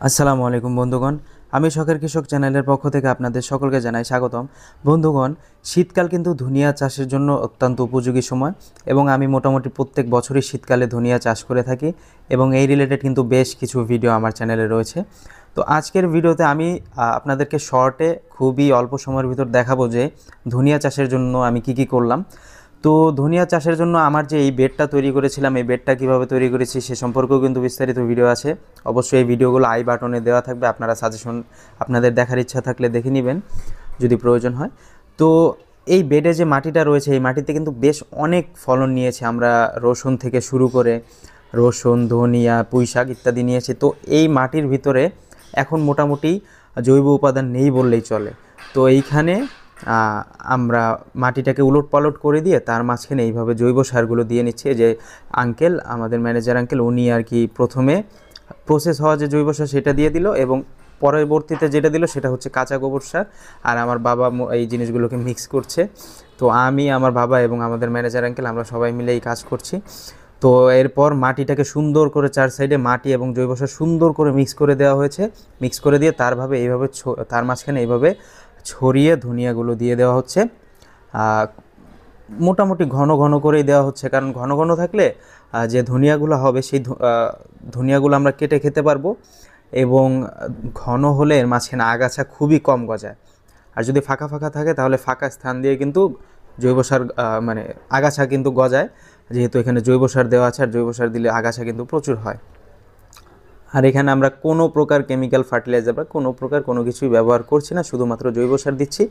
আসসালামু আলাইকুম বন্ধুগণ। আমি শখের কৃষক চ্যানেলের পক্ষ থেকে আপনাদের সকলকে জানাই স্বাগতম। বন্ধুগণ, শীতকাল কিন্তু ধনিয়া চাষের জন্য অত্যন্ত উপযোগী সময় এবং আমি মোটামুটি প্রত্যেক বছরই শীতকালে ধনিয়া চাষ করে থাকি এবং এই রিলেটেড কিন্তু বেশ কিছু ভিডিও আমার চ্যানেলে রয়েছে। তো আজকের ভিডিওতে আমি আপনাদেরকে শর্টে খুবই অল্প সময়ের ভিতর দেখাবো যে ধনিয়া চাষের জন্য আমি কি করলাম। তো ধনিয়া চাষের জন্য আমার যে এই বেডটা তৈরি করেছিলাম, এই বেডটা কীভাবে তৈরি করেছি সে সম্পর্কেও কিন্তু বিস্তারিত ভিডিও আছে। অবশ্যই এই ভিডিওগুলো আই বাটনে দেওয়া থাকবে, আপনারা সাজেশন আপনাদের দেখার ইচ্ছা থাকলে দেখে নেবেন যদি প্রয়োজন হয়। তো এই বেডে যে মাটিটা রয়েছে, এই মাটিতে কিন্তু বেশ অনেক ফলন নিয়েছে আমরা, রসুন থেকে শুরু করে রসুন, ধনিয়া, পুঁই শাক ইত্যাদি নিয়েছি। তো এই মাটির ভিতরে এখন মোটামুটি জৈব উপাদান নেই বললেই চলে। তো এইখানে আমরা মাটিটাকে উলটপালট করে দিয়ে তার মাঝখানে এইভাবে জৈব সারগুলো দিয়ে নিচ্ছে। যে আঙ্কেল, আমাদের ম্যানেজার আঙ্কেল, উনি আর কি প্রথমে প্রসেস হওয়া যে জৈব সার সেটা দিয়ে দিল এবং পরবর্তীতে যেটা দিল সেটা হচ্ছে কাঁচা গোবর সার। আর আমার বাবা এই জিনিসগুলোকে মিক্স করছে। তো আমি, আমার বাবা এবং আমাদের ম্যানেজার আঙ্কেল আমরা সবাই মিলে এই কাজ করছি। তো এরপর মাটিটাকে সুন্দর করে চার সাইডে মাটি এবং জৈব সার সুন্দর করে মিক্স করে দেওয়া হয়েছে। মিক্স করে দিয়ে এইভাবে তার মাঝখানে এইভাবে ছড়িয়ে ধনিয়াগুলো দিয়ে দেওয়া হচ্ছে। মোটামুটি ঘন ঘন করেই দেওয়া হচ্ছে, কারণ ঘন ঘন থাকলে যে ধনিয়াগুলো হবে সেই ধনিয়াগুলো আমরা কেটে খেতে পারবো এবং ঘন হলে এর মাঝখানে আগাছা খুবই কম গজায়। আর যদি ফাঁকা ফাঁকা থাকে তাহলে ফাঁকা স্থান দিয়ে কিন্তু জৈব সার মানে আগাছা কিন্তু গজায়, যেহেতু এখানে জৈব সার দেওয়া আছে। আর জৈব সার দিলে আগাছা কিন্তু প্রচুর হয়। আর এখানে আমরা কোনো প্রকার কেমিক্যাল ফার্টিলাইজার বা কোনো কিছুই ব্যবহার করছি না, শুধুমাত্র জৈব সার দিচ্ছি।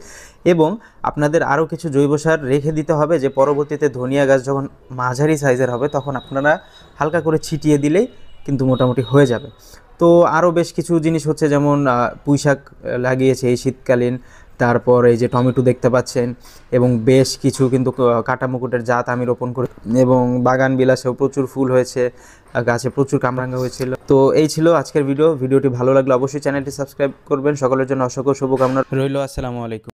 এবং আপনাদের আরও কিছু জৈব সার রেখে দিতে হবে, যে পরবর্তীতে ধনিয়া গাছ যখন মাঝারি সাইজের হবে তখন আপনারা হালকা করে ছিটিয়ে দিলেই কিন্তু মোটামুটি হয়ে যাবে। তো আরও বেশ কিছু জিনিস হচ্ছে, যেমন পুঁই শাক লাগিয়েছে এই শীতকালীন, তারপর এই যে টমেটো দেখতে পাচ্ছেন, এবং বেশ কিছু কিন্তু কাটা মুকুটের জাত আমি রোপণ করে, এবং বাগান বিলাসেও প্রচুর ফুল হয়েছে, গাছে প্রচুর কামরাঙ্গা হয়েছিল। তো এই ছিল আজকের ভিডিওটি ভালো লাগলে অবশ্যই চ্যানেলটি সাবস্ক্রাইব করবেন। সকলের জন্য অসংখ্য শুভকামনা রইল। আসসালামু আলাইকুম।